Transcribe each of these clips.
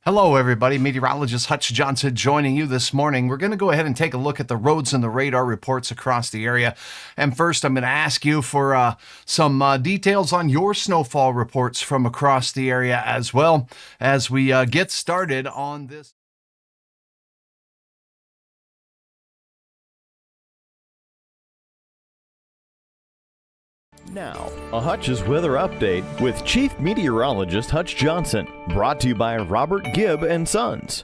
Hello, everybody. Meteorologist Hutch Johnson joining you this morning. We're going to go ahead and take a look at the roads and the radar reports across the area. And first, I'm going to ask you for some details on your snowfall reports from across the area as well as we get started on this. Now, a Hutch's weather update with Chief Meteorologist Hutch Johnson, brought to you by Robert Gibb and Sons.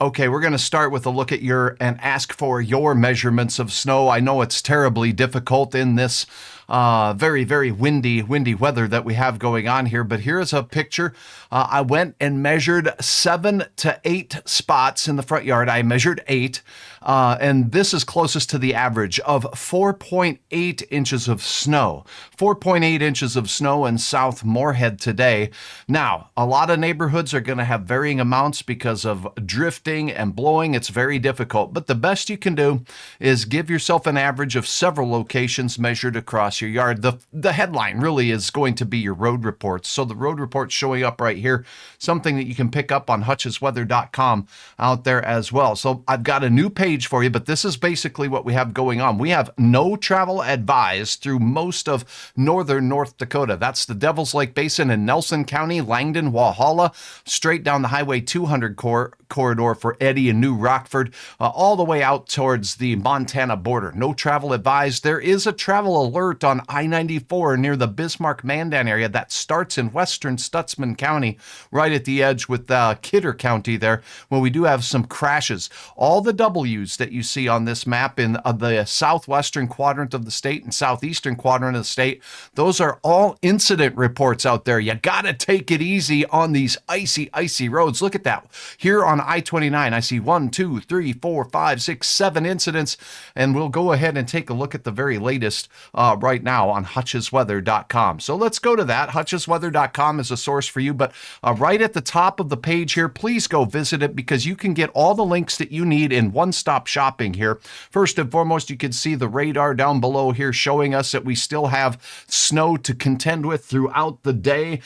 Okay, we're going to start with a look at and ask for your measurements of snow. I know it's terribly difficult in this very, very windy weather that we have going on here, but here's a picture. I went and measured 7 to 8 spots in the front yard. I measured 8, and this is closest to the average of 4.8 inches of snow. 4.8 inches of snow in South Moorhead today. Now, a lot of neighborhoods are going to have varying amounts because of drifting and blowing. It's very difficult, but the best you can do is give yourself an average of several locations measured across your yard. The headline really is going to be your road reports. So the road reports showing up right here, something that you can pick up on hutchesweather.com out there as well. So I've got a new page for you, but this is basically what we have going on. We have no travel advised through most of northern North Dakota. That's the Devil's Lake Basin in Nelson County, Langdon, Walhalla, straight down the Highway 200 corridor for Eddy and New Rockford, all the way out towards the Montana border. No travel advised. There is a travel alert on I-94 near the Bismarck-Mandan area that starts in western Stutsman County, right at the edge with Kidder County there, where we do have some crashes. All the W's that you see on this map in the southwestern quadrant of the state and southeastern quadrant of the state, those are all incident reports out there. You got to take it easy on these icy roads. Look at that. Here on I-29, I see 1, 2, 3, 4, 5, 6, 7 incidents, and we'll go ahead and take a look at the very latest right now on hutchesweather.com. So let's go to that. Hutchesweather.com is a source for you, but right at the top of the page here, please go visit it because you can get all the links that you need in one-stop shopping here. First and foremost, you can see the radar down below here showing us that we still have snow to contend with throughout the day.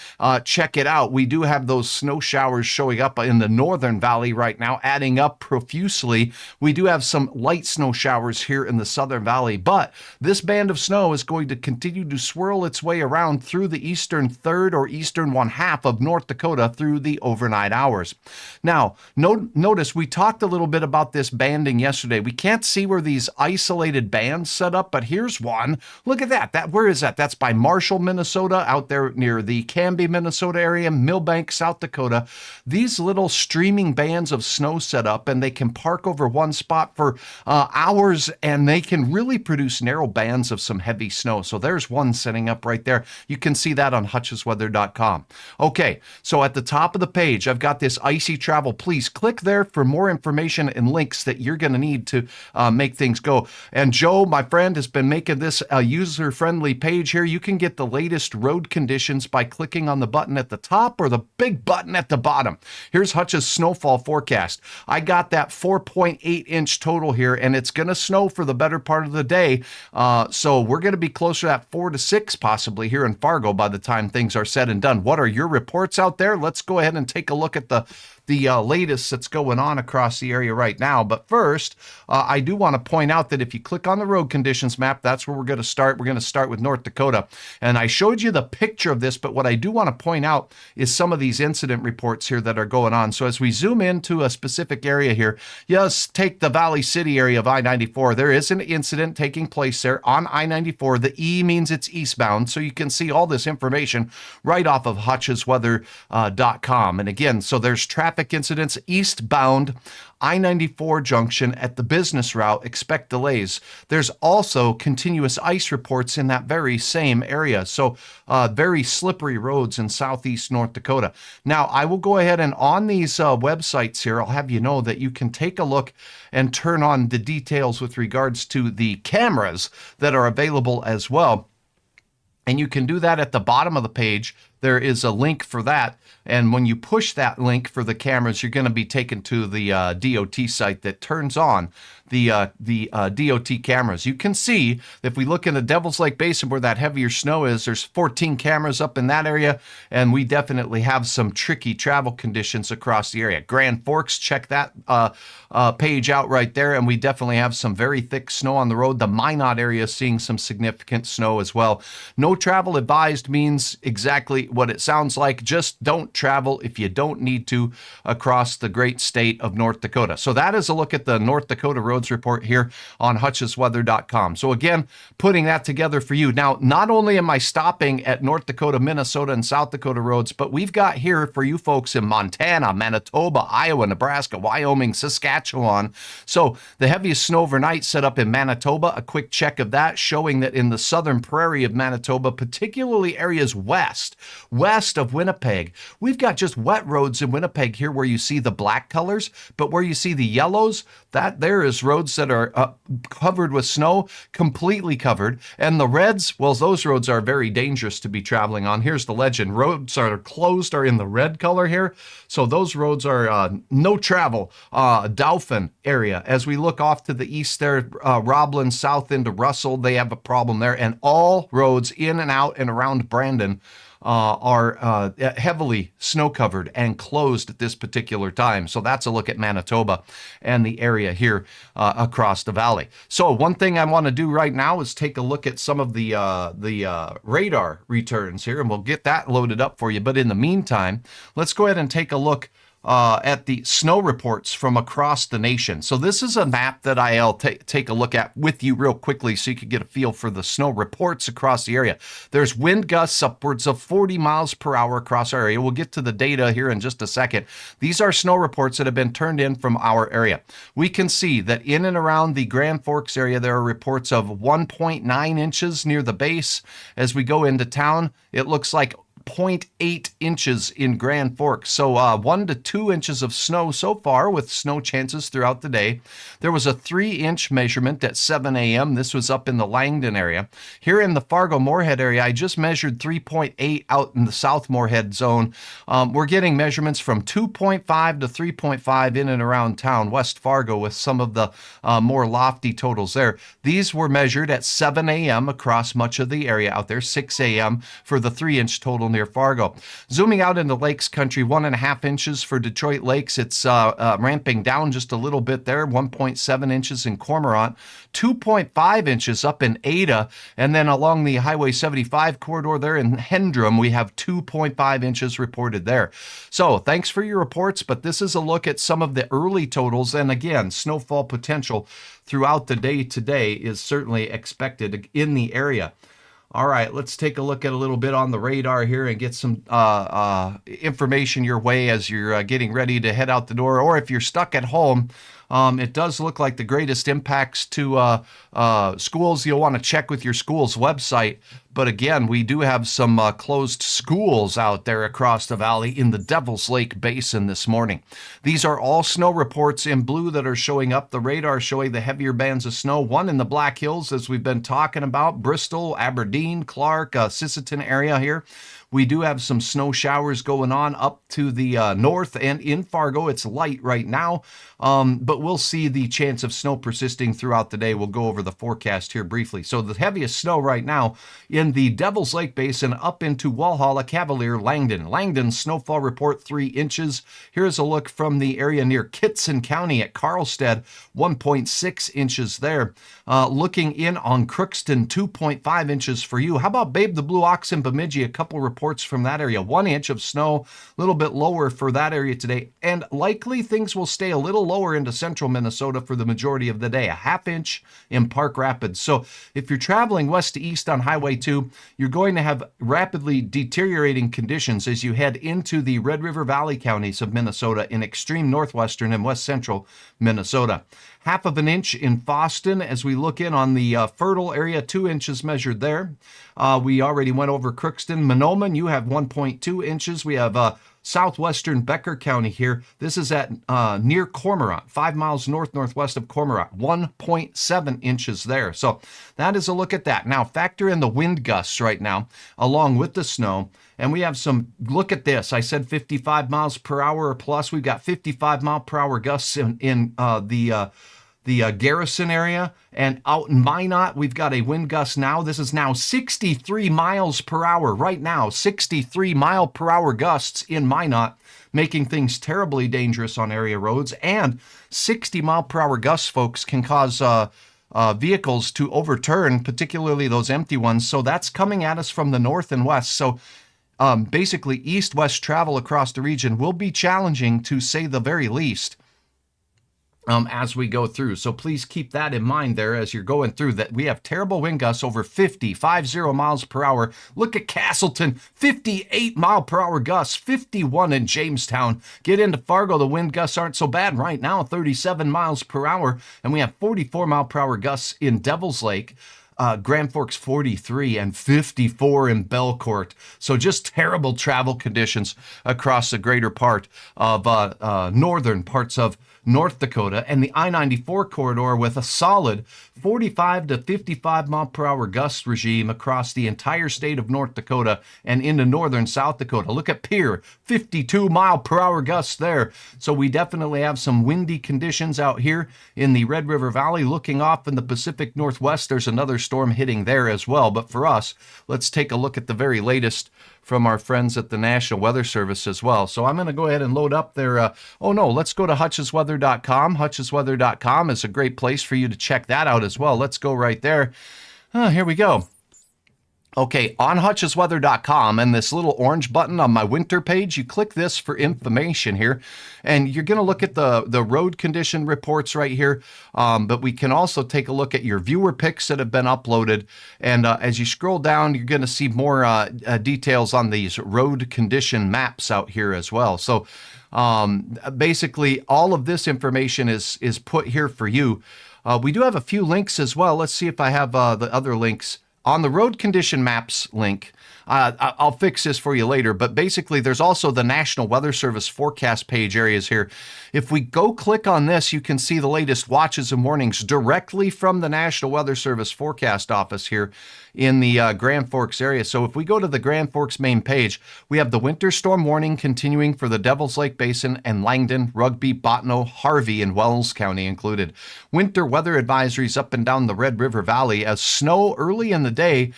Check it out. We do have those snow showers showing up in the northern valley right now, adding up profusely. We do have some light snow showers here in the southern valley, but this band of snow is going to continue to swirl its way around through the eastern third or eastern one half of North Dakota through the overnight hours. Now, notice we talked a little bit about this banding yesterday. We can't see where these isolated bands set up, but here's one. Look at that. Where is that? That's by Marshall, Minnesota, out there near the Canby, Minnesota area, Millbank, South Dakota. These little streaming bands of snow set up, and they can park over one spot for hours, and they can really produce narrow bands of some heavy snow. So there's one setting up right there. You can see that on hutchesweather.com. Okay, so at the top of the page, I've got this icy travel. Please click there for more information and links that you're going to need to make things go. And Joe, my friend, has been making this a user-friendly page here. You can get the latest road conditions by clicking on the button at the top or the big button at the bottom. Here's Hutch's snowfall forecast. I got that 4.8 inch total here, and it's going to snow for the better part of the day. So we're going to be closer to that 4 to 6 possibly here in Fargo by the time things are said and done. What are your reports out there? Let's go ahead and take a look at the latest that's going on across the area right now. But first, I do want to point out that if you click on the road conditions map, that's where we're going to start. We're going to start with North Dakota. And I showed you the picture of this, but what I do want to point out is some of these incident reports here that are going on. So as we zoom into a specific area here, yes, take the Valley City area of I-94. There is an incident taking place there on I-94. The E means it's eastbound. So you can see all this information right off of hutchesweather.com. And again, so there's traffic incidents eastbound I-94 junction at the business route. Expect delays. There's also continuous ice reports in that very same area. So very slippery roads in southeast North Dakota. Now, I will go ahead and on these websites here, I'll have you know that you can take a look and turn on the details with regards to the cameras that are available as well. And you can do that at the bottom of the page. There is a link for that. And when you push that link for the cameras, you're going to be taken to the DOT site that turns on the DOT cameras. You can see if we look in the Devil's Lake Basin where that heavier snow is, there's 14 cameras up in that area, and we definitely have some tricky travel conditions across the area. Grand Forks, check that page out right there, and we definitely have some very thick snow on the road. The Minot area is seeing some significant snow as well. No travel advised means exactly what it sounds like. Just don't travel if you don't need to across the great state of North Dakota. So that is a look at the North Dakota roads report here on hutchesweather.com. So again, putting that together for you. Now, not only am I stopping at North Dakota, Minnesota, and South Dakota roads, but we've got here for you folks in Montana, Manitoba, Iowa, Nebraska, Wyoming, Saskatchewan. So the heaviest snow overnight set up in Manitoba. A quick check of that showing that in the southern prairie of Manitoba, particularly areas west of Winnipeg, we've got just wet roads in Winnipeg here where you see the black colors, but where you see the yellows, that there is roads that are covered with snow, completely covered. And the reds, well, those roads are very dangerous to be traveling on. Here's the legend. Roads are closed are in the red color here. So those roads are no travel. Dauphin area. As we look off to the east there, Roblin south into Russell, they have a problem there. And all roads in and out and around Brandon are heavily snow covered and closed at this particular time. So that's a look at Manitoba and the area here across the valley. So one thing I want to do right now is take a look at some of the radar returns here, and we'll get that loaded up for you. But in the meantime, let's go ahead and take a look at the snow reports from across the nation. So this is a map that I'll take a look at with you real quickly so you can get a feel for the snow reports across the area. There's wind gusts upwards of 40 miles per hour across our area. We'll get to the data here in just a second. These are snow reports that have been turned in from our area. We can see that in and around the Grand Forks area, there are reports of 1.9 inches near the base. As we go into town, it looks like 0.8 inches in Grand Forks. So 1 to 2 inches of snow so far, with snow chances throughout the day. There was a 3-inch measurement at 7 a.m. This was up in the Langdon area. Here in the Fargo-Moorhead area, I just measured 3.8 out in the South Moorhead zone. We're getting measurements from 2.5 to 3.5 in and around town, West Fargo, with some of the more lofty totals there. These were measured at 7 a.m. across much of the area out there, 6 a.m. for the 3-inch total near Fargo. Zooming out into Lakes country, 1.5 inches for Detroit Lakes. It's ramping down just a little bit there, 1.7 inches in Cormorant, 2.5 inches up in Ada, and then along the Highway 75 corridor there in Hendrum, we have 2.5 inches reported there. So thanks for your reports, but this is a look at some of the early totals, and again, snowfall potential throughout the day today is certainly expected in the area. All right, let's take a look at a little bit on the radar here and get some information your way as you're getting ready to head out the door. Or if you're stuck at home, it does look like the greatest impacts to schools. You'll want to check with your school's website. But again, we do have some closed schools out there across the valley in the Devil's Lake Basin this morning. These are all snow reports in blue that are showing up. The radar showing the heavier bands of snow. One in the Black Hills, as we've been talking about, Bristol, Aberdeen, Clark, Sisseton area here. We do have some snow showers going on up to the north and in Fargo. It's light right now, but we'll see the chance of snow persisting throughout the day. We'll go over the forecast here briefly. So the heaviest snow right now in the Devil's Lake Basin up into Walhalla, Cavalier, Langdon. Langdon snowfall report 3 inches. Here's a look from the area near Kittson County at Carlstead, 1.6 inches there. Looking in on Crookston, 2.5 inches for you. How about Babe the Blue Ox in Bemidji? A couple reports from that area. 1 inch of snow, a little bit lower for that area today. And likely things will stay a little lower into central Minnesota for the majority of the day. A 1/2 inch in Park Rapids. So if you're traveling west to east on Highway 2, you're going to have rapidly deteriorating conditions as you head into the Red River Valley counties of Minnesota in extreme northwestern and west central Minnesota. 1/2 inch in Fosston as we look in on the fertile area, 2 inches measured there. We already went over Crookston. Mahnomen, you have 1.2 inches. We have southwestern Becker County here. This is at near Cormorant, 5 miles northwest of Cormorant, 1.7 inches there. So that is a look at that. Now factor in the wind gusts right now along with the snow. And we have some, look at this. I said 55 miles per hour or plus. We've got 55 mile per hour gusts in the the Garrison area, and out in Minot, we've got a wind gust now. This is now 63 miles per hour right now, 63 mile per hour gusts in Minot, making things terribly dangerous on area roads. And 60 mile per hour gusts, folks, can cause vehicles to overturn, particularly those empty ones. So that's coming at us from the north and west. So basically, east-west travel across the region will be challenging, to say the very least, as we go through. So please keep that in mind there as you're going through, that we have terrible wind gusts over 50 miles per hour. Look at Castleton, 58 mile per hour gusts, 51 in Jamestown. Get into Fargo, the wind gusts aren't so bad right now, 37 miles per hour. And we have 44 mile per hour gusts in Devil's Lake. Grand Forks 43 and 54 in Belcourt. So just terrible travel conditions across the greater part of northern parts of North Dakota, and the I-94 corridor with a solid 45 to 55 mile per hour gust regime across the entire state of North Dakota and into northern South Dakota. Look at Pierre, 52 mile per hour gusts there. So we definitely have some windy conditions out here in the Red River Valley. Looking off in the Pacific Northwest, there's another storm hitting there as well. But for us, let's take a look at the very latest from our friends at the National Weather Service as well. So I'm going to go ahead and load up their, let's go to hutchesweather.com. Hutchesweather.com is a great place for you to check that out as well. Let's go right there. Here we go. Okay, on hutchesweather.com, and this little orange button on my winter page, you click this for information here, and you're going to look at the road condition reports right here, but we can also take a look at your viewer pics that have been uploaded, and as you scroll down, you're going to see more details on these road condition maps out here as well. So basically, all of this information is put here for you. We do have a few links as well. Let's see if I have the other links. On the road condition maps link, I'll fix this for you later, but basically there's also the National Weather Service forecast page areas here. If we go click on this, you can see the latest watches and warnings directly from the National Weather Service forecast office here in the Grand Forks area. So if we go to the Grand Forks main page, we have the winter storm warning continuing for the Devil's Lake Basin and Langdon, Rugby, Bottineau, Harvey, and Wells County included. Winter weather advisories up and down the Red River Valley as snow early in the day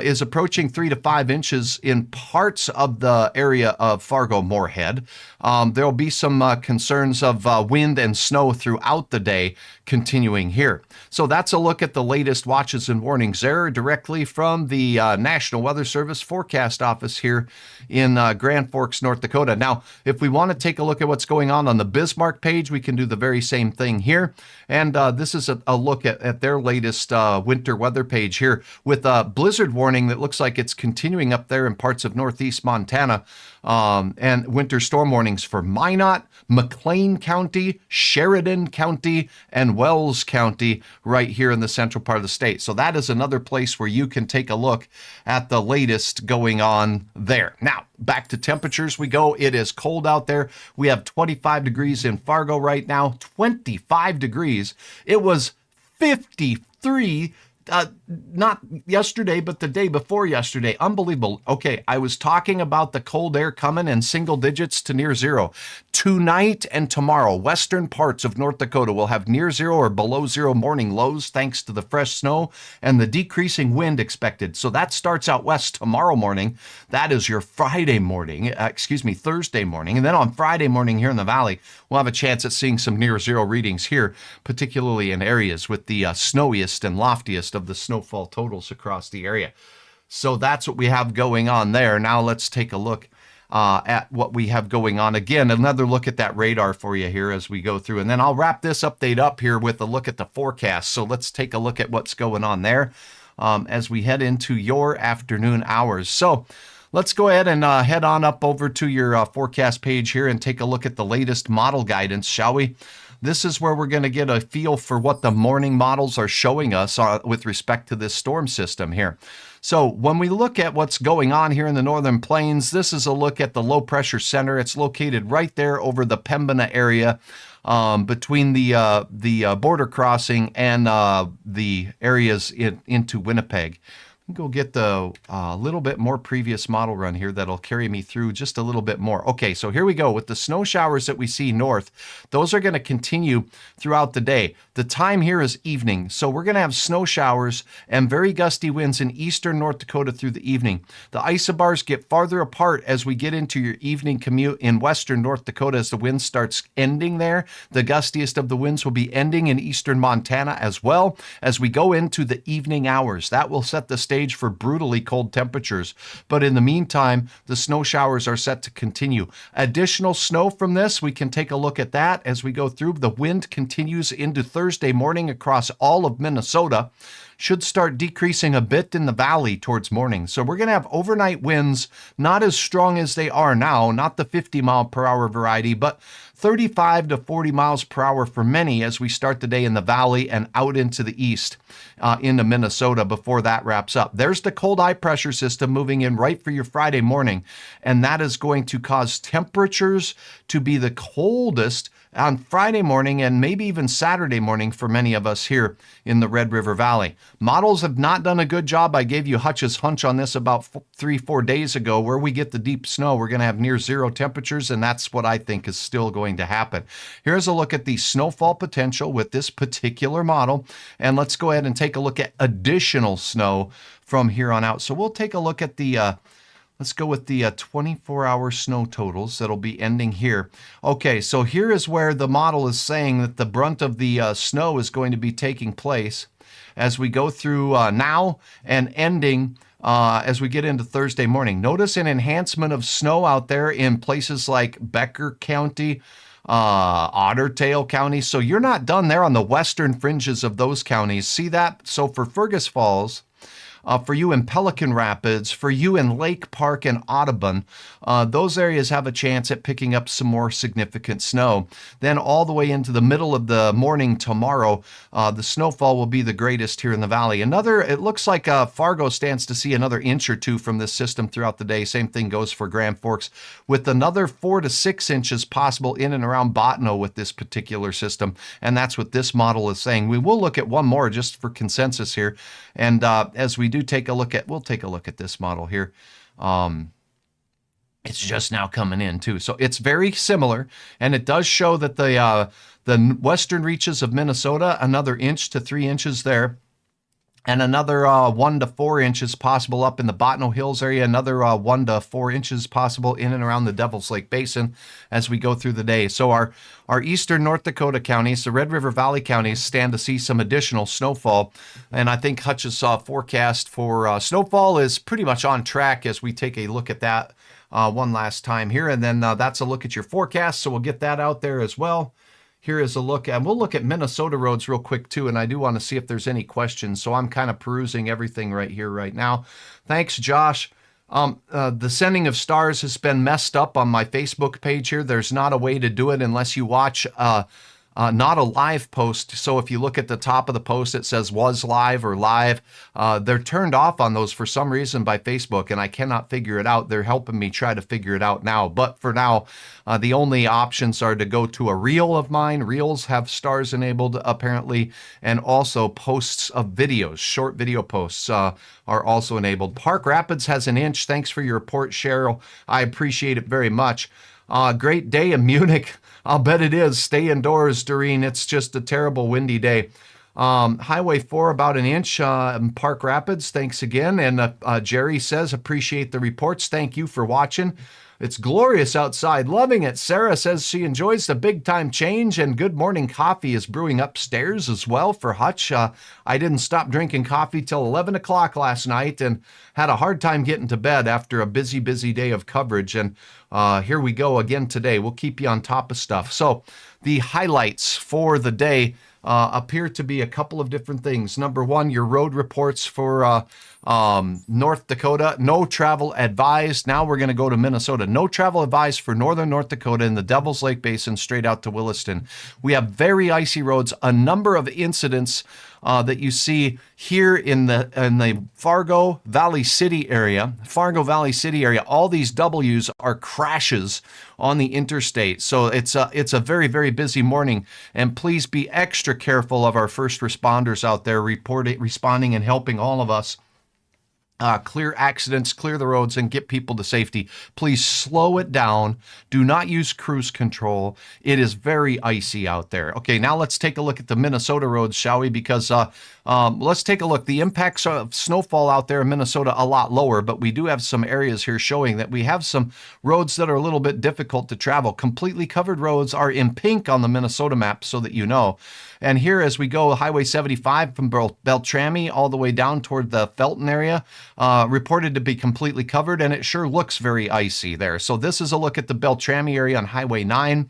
is approaching 3 to 5 inches in parts of the area of Fargo-Moorhead. There'll be some concerns of wind and snow throughout the day continuing here. So that's a look at the latest watches and warnings there directly from the National Weather Service forecast office here in Grand Forks, North Dakota. Now, if we want to take a look at what's going on the Bismarck page, we can do the very same thing here. And this is a look at their latest winter weather page here with a blizzard warning that looks like it's continuing up there in parts of northeast Montana, and winter storm warnings for Minot, McLean County, Sheridan County, and Wells County right here in the central part of the state. So that is another place where you can take a look at the latest going on there. Now, back to temperatures we go. It is cold out there. We have 25 degrees in Fargo right now, 25 degrees. It was 53 not yesterday, but the day before yesterday. Unbelievable. Okay, I was talking about the cold air coming in single digits to near zero. Tonight and tomorrow, western parts of North Dakota will have near zero or below zero morning lows thanks to the fresh snow and the decreasing wind expected. So that starts out west tomorrow morning. That is your Thursday morning. And then on Friday morning here in the valley, we'll have a chance at seeing some near zero readings here, particularly in areas with the snowiest and loftiest of the snowfall totals across the area. So that's what we have going on there. Now let's take a look at what we have going on. Again, another look at that radar for you here as we go through. And then I'll wrap this update up here with a look at the forecast. So let's take a look at what's going on there as we head into your afternoon hours. So let's go ahead and head on up over to your forecast page here and take a look at the latest model guidance, shall we? This is where we're going to get a feel for what the morning models are showing us with respect to this storm system here. So when we look at what's going on here in the northern plains, this is a look at the low pressure center. It's located right there over the Pembina area between the border crossing and the areas into Winnipeg. Go get the little bit more previous model run here that'll carry me through just a little bit more. Okay, so here we go with the snow showers that we see north. Those are going to continue throughout the day. The time here is evening, so we're going to have snow showers and very gusty winds in eastern North Dakota through the evening. The isobars get farther apart as we get into your evening commute in western North Dakota as the wind starts ending there. The gustiest of the winds will be ending in eastern Montana as well as we go into the evening hours. That will set the stage for brutally cold temperatures. But in the meantime, the snow showers are set to continue. Additional snow from this, we can take a look at that as we go through. The wind continues into Thursday morning across all of Minnesota. Should start decreasing a bit in the valley towards morning. So we're going to have overnight winds, not as strong as they are now, not the 50 mile per hour variety, but 35 to 40 miles per hour for many as we start the day in the valley and out into the east into Minnesota before that wraps up. There's the cold high pressure system moving in right for your Friday morning, and that is going to cause temperatures to be the coldest on Friday morning and maybe even Saturday morning for many of us here in the Red River Valley. Models have not done a good job. I gave you Hutch's hunch on this about 3-4 days ago. Where we get the deep snow, we're going to have near zero temperatures, and that's what I think is still going to happen. Here's a look at the snowfall potential with this particular model, and let's go ahead and take a look at additional snow from here on out. So we'll take a look at the let's go with the 24-hour snow totals that'll be ending here. Okay, so here is where the model is saying that the brunt of the snow is going to be taking place as we go through now and ending as we get into Thursday morning. Notice an enhancement of snow out there in places like Becker County, Otter Tail County. So you're not done there on the western fringes of those counties. See that? So for Fergus Falls, for you in Pelican Rapids, for you in Lake Park and Audubon, those areas have a chance at picking up some more significant snow. Then all the way into the middle of the morning tomorrow, the snowfall will be the greatest here in the valley. It looks like Fargo stands to see another inch or two from this system throughout the day. Same thing goes for Grand Forks, with another 4 to 6 inches possible in and around Bottineau with this particular system. And that's what this model is saying. We will look at one more just for consensus here. And as we do take a look at, we'll take a look at this model here. It's just now coming in too. So it's very similar, and it does show that the western reaches of Minnesota, another inch to 3 inches there, and another 1 to 4 inches possible up in the Bottineau Hills area, another 1 to 4 inches possible in and around the Devil's Lake Basin as we go through the day. So our eastern North Dakota counties, the Red River Valley counties, stand to see some additional snowfall. And I think Hutch's forecast for snowfall is pretty much on track as we take a look at that one last time here. And then that's a look at your forecast, so we'll get that out there as well. Here is a look, and we'll look at Minnesota roads real quick too, and I do want to see if there's any questions. So I'm kind of perusing everything right here, right now. Thanks, Josh. The sending of stars has been messed up on my Facebook page here. There's not a way to do it unless you watch not a live post. So if you look at the top of the post, it says was live or live. They're turned off on those for some reason by Facebook, and I cannot figure it out. They're helping me try to figure it out now. But for now, the only options are to go to a reel of mine. Reels have stars enabled apparently, and also posts of videos, short video posts are also enabled. Park Rapids has an inch. Thanks for your report, Cheryl. I appreciate it very much. Great day in Munich. I'll bet it is. Stay indoors, Doreen. It's just a terrible windy day. Highway 4 about an inch in Park Rapids. Thanks again. And Jerry says, appreciate the reports. Thank you for watching. It's glorious outside. Loving it. Sarah says she enjoys the big time change, and good morning coffee is brewing upstairs as well for Hutch. I didn't stop drinking coffee till 11 o'clock last night and had a hard time getting to bed after a busy day of coverage. And here we go again today. We'll keep you on top of stuff. So the highlights for the day appear to be a couple of different things. Number one, your road reports for North Dakota. No travel advised. Now we're going to go to Minnesota. No travel advised for northern North Dakota in the Devil's Lake Basin straight out to Williston. We have very icy roads. A number of incidents that you see here in the Fargo Valley City area. All these W's are crashes on the interstate. So it's a very, very busy morning. And please be extra careful of our first responders out there responding and helping all of us clear accidents, clear the roads, and get people to safety. Please slow it down. Do not use cruise control. It is very icy out there. Okay, now let's take a look at the Minnesota roads, shall we? Because let's take a look. The impacts of snowfall out there in Minnesota a lot lower, but we do have some areas here showing that we have some roads that are a little bit difficult to travel. Completely covered roads are in pink on the Minnesota map, so that you know. And here, as we go, Highway 75 from Beltrami all the way down toward the Felton area, reported to be completely covered, and it sure looks very icy there. So this is a look at the Beltrami area on Highway 9.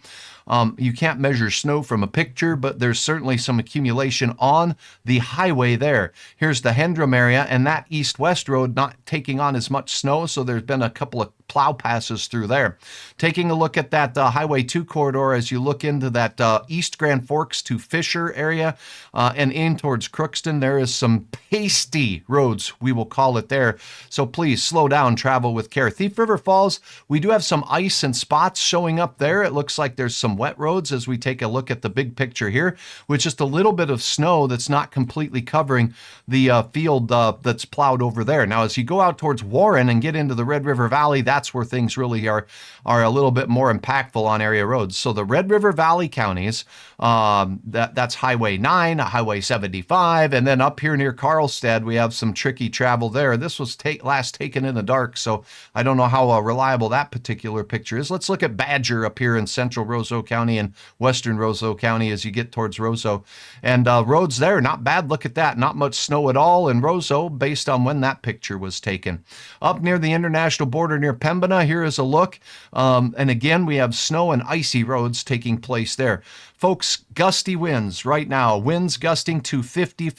You can't measure snow from a picture, but there's certainly some accumulation on the highway there. Here's the Hendrum area, and that east-west road not taking on as much snow, so there's been a couple of plow passes through there. Taking a look at that Highway 2 corridor as you look into that East Grand Forks to Fisher area and in towards Crookston, there is some pasty roads, we will call it there. So please slow down, travel with care. Thief River Falls, we do have some ice and spots showing up there. It looks like there's some wet roads as we take a look at the big picture here, with just a little bit of snow that's not completely covering the field that's plowed over there. Now, as you go out towards Warren and get into the Red River Valley, that's where things really are a little bit more impactful on area roads. So the Red River Valley counties, that's Highway 9, Highway 75, and then up here near Carlstead, we have some tricky travel there. This was last taken in the dark, so I don't know how reliable that particular picture is. Let's look at Badger up here in central Roseau County and western Roseau County as you get towards Roseau. And roads there, not bad. Look at that. Not much snow at all in Roseau based on when that picture was taken. Up near the international border near Pembina, here is a look. And again, we have snow and icy roads taking place there. Folks, gusty winds right now. Winds gusting to 50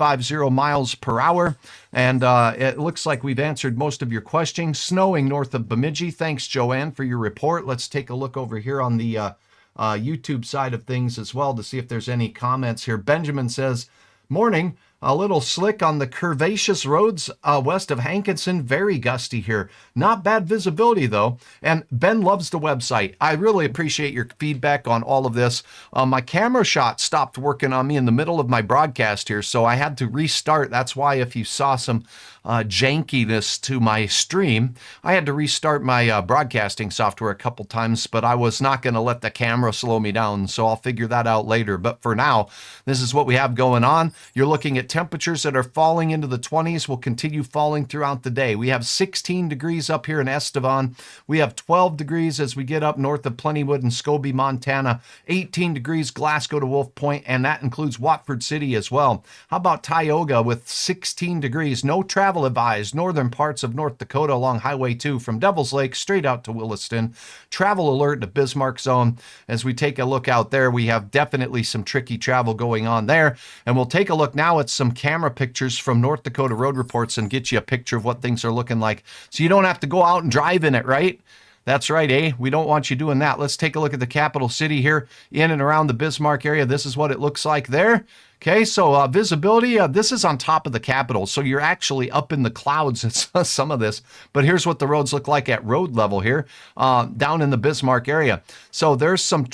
miles per hour. And it looks like we've answered most of your questions. Snowing north of Bemidji. Thanks, Joanne, for your report. Let's take a look over here on the YouTube side of things as well to see if there's any comments here. Benjamin says, morning. A little slick on the curvaceous roads west of Hankinson. Very gusty here. Not bad visibility, though. And Ben loves the website. I really appreciate your feedback on all of this. My camera shot stopped working on me in the middle of my broadcast here, so I had to restart. That's why if you saw some jankiness to my stream, I had to restart my broadcasting software a couple times, but I was not going to let the camera slow me down, so I'll figure that out later. But for now, this is what we have going on. You're looking at temperatures that are falling into the 20s, will continue falling throughout the day. We have 16 degrees up here in Estevan. We have 12 degrees as we get up north of Plentywood and Scobie, Montana. 18 degrees Glasgow to Wolf Point, and that includes Watford City as well. How about Tioga with 16 degrees? No travel advised. Northern parts of North Dakota along Highway 2 from Devil's Lake straight out to Williston. Travel alert to Bismarck Zone. As we take a look out there, we have definitely some tricky travel going on there. And we'll take a look now at some camera pictures from North Dakota Road Reports and get you a picture of what things are looking like. So you don't have to go out and drive in it, right? That's right, eh? We don't want you doing that. Let's take a look at the capital city here in and around the Bismarck area. This is what it looks like there. Okay, so visibility, this is on top of the Capitol, so you're actually up in the clouds at some of this. But here's what the roads look like at road level here, down in the Bismarck area. So there's some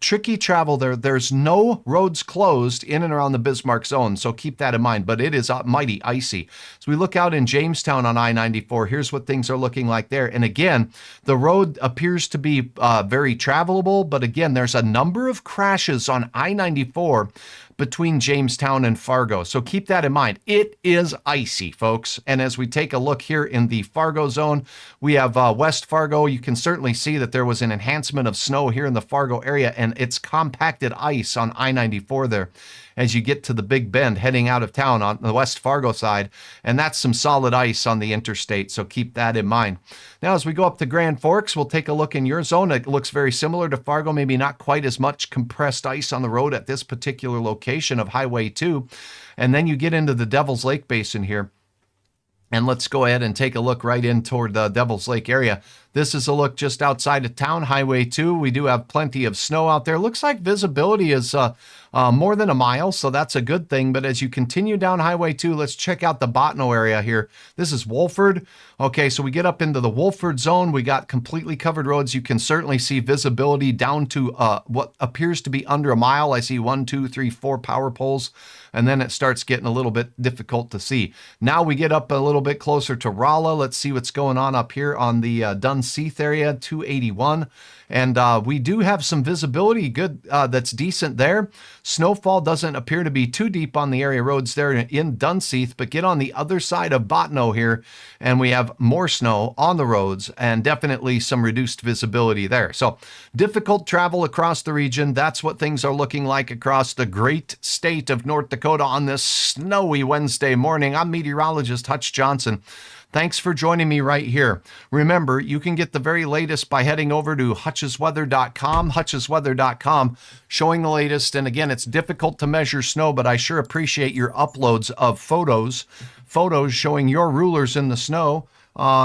tricky travel there. There's no roads closed in and around the Bismarck zone, so keep that in mind. But it is mighty icy. So we look out in Jamestown on I-94. Here's what things are looking like there. And again, the road appears to be very travelable, but again, there's a number of crashes on I-94 between Jamestown and Fargo. So keep that in mind. It is icy, folks. And as we take a look here in the Fargo zone, we have West Fargo. You can certainly see that there was an enhancement of snow here in the Fargo area, and it's compacted ice on I-94 there as you get to the Big Bend heading out of town on the West Fargo side. And that's some solid ice on the interstate, so keep that in mind. Now, as we go up to Grand Forks, we'll take a look in your zone. It looks very similar to Fargo, maybe not quite as much compressed ice on the road at this particular location of Highway 2. And then you get into the Devil's Lake Basin here. And let's go ahead and take a look right in toward the Devil's Lake area. This is a look just outside of town, Highway 2. We do have plenty of snow out there. Looks like visibility is more than a mile, so that's a good thing. But as you continue down Highway 2, let's check out the Botno area here. This is Wolford. Okay, so we get up into the Wolford zone. We got completely covered roads. You can certainly see visibility down to what appears to be under a mile. I see 1, 2, 3, 4 power poles, and then it starts getting a little bit difficult to see. Now we get up a little bit closer to Rolla. Let's see what's going on up here on the Dunseith area, 281. And we do have some visibility good that's decent there. Snowfall doesn't appear to be too deep on the area roads there in Dunseith, but get on the other side of Botno here, and we have more snow on the roads and definitely some reduced visibility there. So difficult travel across the region. That's what things are looking like across the great state of North Dakota on this snowy Wednesday morning. I'm meteorologist Hutch Johnson. Thanks for joining me right here. Remember, you can get the very latest by heading over to hutchesweather.com, hutchesweather.com, showing the latest. And again, it's difficult to measure snow, but I sure appreciate your uploads of photos showing your rulers in the snow.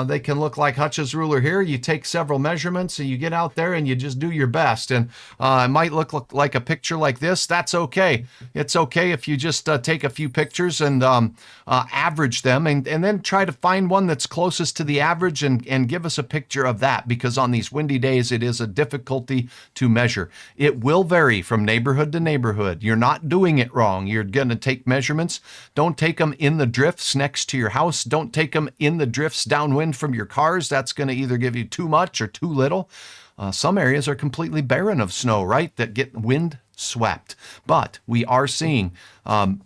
They can look like Hutch's ruler here. You take several measurements and you get out there and you just do your best. And it might look like a picture like this. That's okay. It's okay if you just take a few pictures and average them and then try to find one that's closest to the average and give us a picture of that, because on these windy days, it is a difficulty to measure. It will vary from neighborhood to neighborhood. You're not doing it wrong. You're going to take measurements. Don't take them in the drifts next to your house. Don't take them in the drifts downwind from your cars. That's going to either give you too much or too little. Some areas are completely barren of snow, right, that get wind swept. But we are seeing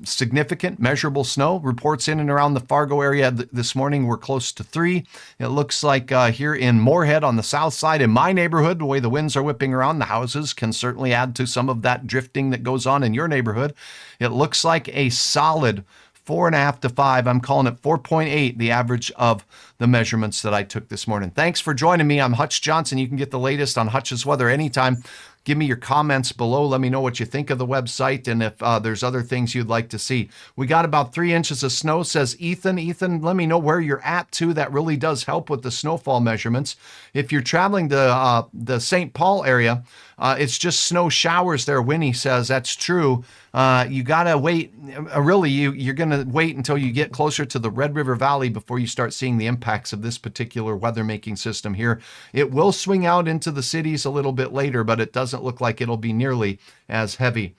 significant measurable snow. Reports in and around the Fargo area this morning were close to 3. It looks like here in Moorhead on the south side in my neighborhood, the way the winds are whipping around, the houses can certainly add to some of that drifting that goes on in your neighborhood. It looks like a solid 4.5 to 5. I'm calling it 4.8, the average of the measurements that I took this morning. Thanks for joining me. I'm Hutch Johnson. You can get the latest on Hutch's Weather anytime. Give me your comments below. Let me know what you think of the website and if there's other things you'd like to see. We got about 3 inches of snow, says Ethan. Ethan, let me know where you're at too. That really does help with the snowfall measurements. If you're traveling to the St. Paul area, it's just snow showers there. Winnie says that's true. You got to wait. You're going to wait until you get closer to the Red River Valley before you start seeing the impacts of this particular weather-making system here. It will swing out into the cities a little bit later, but it doesn't look like it'll be nearly as heavy.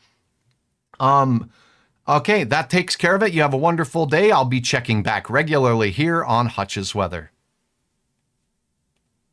Okay, that takes care of it. You have a wonderful day. I'll be checking back regularly here on Hutch's Weather.